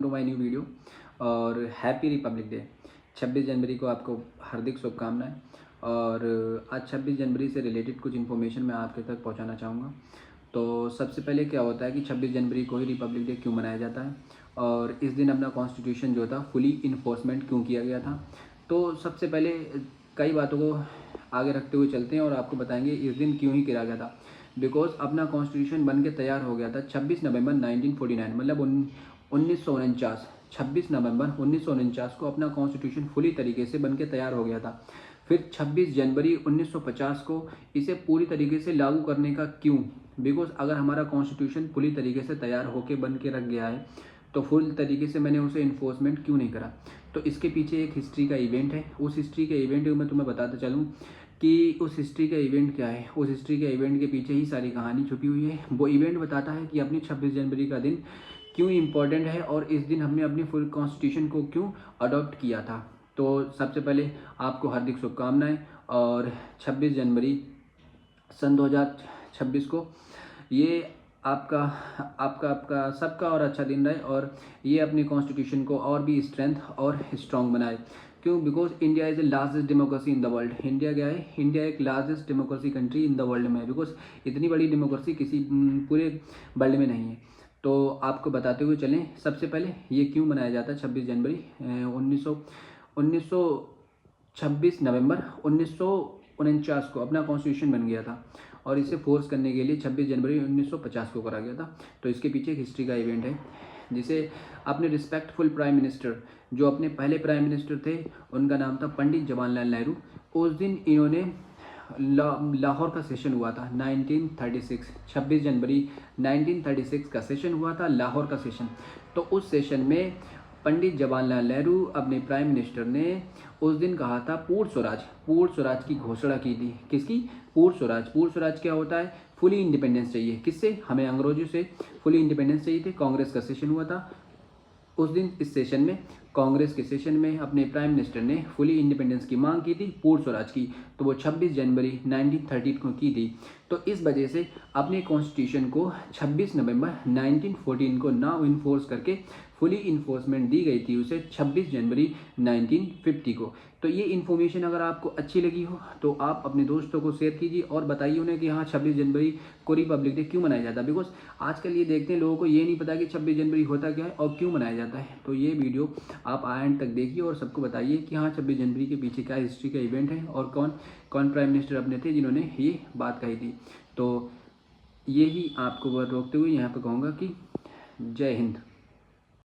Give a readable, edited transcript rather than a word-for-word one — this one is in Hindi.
टू माय न्यू वीडियो और हैप्पी रिपब्लिक डे। 26 जनवरी को आपको हार्दिक शुभकामनाएं। और आज 26 जनवरी से रिलेटेड कुछ इन्फॉर्मेशन मैं आपके तक पहुंचाना चाहूँगा। तो सबसे पहले क्या होता है कि 26 जनवरी को ही रिपब्लिक डे क्यों मनाया जाता है और इस दिन अपना कॉन्स्टिट्यूशन जो था फुली इन्फोर्समेंट क्यों किया गया था। तो सबसे पहले कई बातों को आगे रखते हुए चलते हैं और आपको बताएंगे इस दिन क्यों ही किया गया था। बिकॉज अपना कॉन्स्टिट्यूशन बन के तैयार हो गया था 26 नवंबर 1949, मतलब 1949, 26 नवंबर 1949 को अपना कॉन्स्टिट्यूशन फुली तरीके से बन के तैयार हो गया था। फिर 26 जनवरी 1950 को इसे पूरी तरीके से लागू करने का क्यों? बिकॉज अगर हमारा कॉन्स्टिट्यूशन पूरी तरीके से तैयार होकर बन के रख गया है तो फुल तरीके से मैंने उसे इन्फोर्समेंट क्यों नहीं करा। तो इसके पीछे एक हिस्ट्री का इवेंट है। उस हिस्ट्री के इवेंट को मैं तुम्हें बताता चलूँ कि उस हिस्ट्री का इवेंट क्या है। उस हिस्ट्री के इवेंट के पीछे ही सारी कहानी छुपी हुई है। वो इवेंट बताता है कि अपनी 26 जनवरी का दिन क्यों इम्पोर्टेंट है और इस दिन हमने अपनी फुल कॉन्स्टिट्यूशन को क्यों अडॉप्ट किया था। तो सबसे पहले आपको हार्दिक शुभकामनाएं। और 26 जनवरी सन 2026 को ये आपका आपका आपका सबका और अच्छा दिन रहे और ये अपनी कॉन्स्टिट्यूशन को और भी स्ट्रेंथ और स्ट्रॉन्ग बनाए। क्यों? Because India is the largest democracy in the world. India क्या है? इंडिया एक largest democracy country in the world में है। बिकॉज इतनी बड़ी डेमोक्रेसी किसी पूरे वर्ल्ड में नहीं है। तो आपको बताते हुए चलें, सबसे पहले ये क्यों मनाया जाता है 26 जनवरी 26 नवंबर 1949 को अपना कॉन्स्टिट्यूशन बन गया था और इसे फोर्स करने के लिए 26 जनवरी 1950 को करा गया था। तो इसके पीछे एक हिस्ट्री का इवेंट है जिसे अपने रिस्पेक्टफुल प्राइम मिनिस्टर, जो अपने पहले प्राइम मिनिस्टर थे, उनका नाम था पंडित जवाहरलाल नेहरू। उस दिन इन्होंने लाहौर का सेशन हुआ था 1936, 26 जनवरी 1936 का सेशन हुआ था, लाहौर का सेशन। तो उस सेशन में पंडित जवाहरलाल नेहरू अपने प्राइम मिनिस्टर ने उस दिन कहा था पूर्ण स्वराज, पूर्ण स्वराज की घोषणा की थी। किसकी? पूर्ण स्वराज। पूर्ण स्वराज क्या होता है? फुली इंडिपेंडेंस चाहिए। किससे? हमें अंग्रेजों से फुली इंडिपेंडेंस चाहिए थे। कांग्रेस का सेशन हुआ था उस दिन। इस सेशन में, कांग्रेस के सेशन में, अपने प्राइम मिनिस्टर ने फुली इंडिपेंडेंस की मांग की थी, पूर्ण स्वराज की। तो वो 26 जनवरी 1930 को की थी। तो इस वजह से अपने कॉन्स्टिट्यूशन को 26 नवंबर 1914 को नाउ इन्फोर्स करके फुली इन्फोर्समेंट दी गई थी उसे 26 जनवरी 1950 को। तो ये इन्फॉर्मेशन अगर आपको अच्छी लगी हो तो आप अपने दोस्तों को शेयर कीजिए और बताइए उन्हें कि हाँ 26 जनवरी को रिपब्लिक डे क्यों मनाया जाता है। बिकॉज आजकल ये देखते हैं लोगों को ये नहीं पता कि 26 जनवरी होता क्या है और क्यों मनाया जाता है। तो ये वीडियो आप एंड तक देखिए और सबको बताइए कि हाँ 26 जनवरी के पीछे क्या हिस्ट्री का इवेंट है और कौन कौन प्राइम मिनिस्टर अपने थे जिन्होंने ये बात कही थी। तो यही आपको रोकते हुए यहाँ पर कहूँगा कि जय हिंद।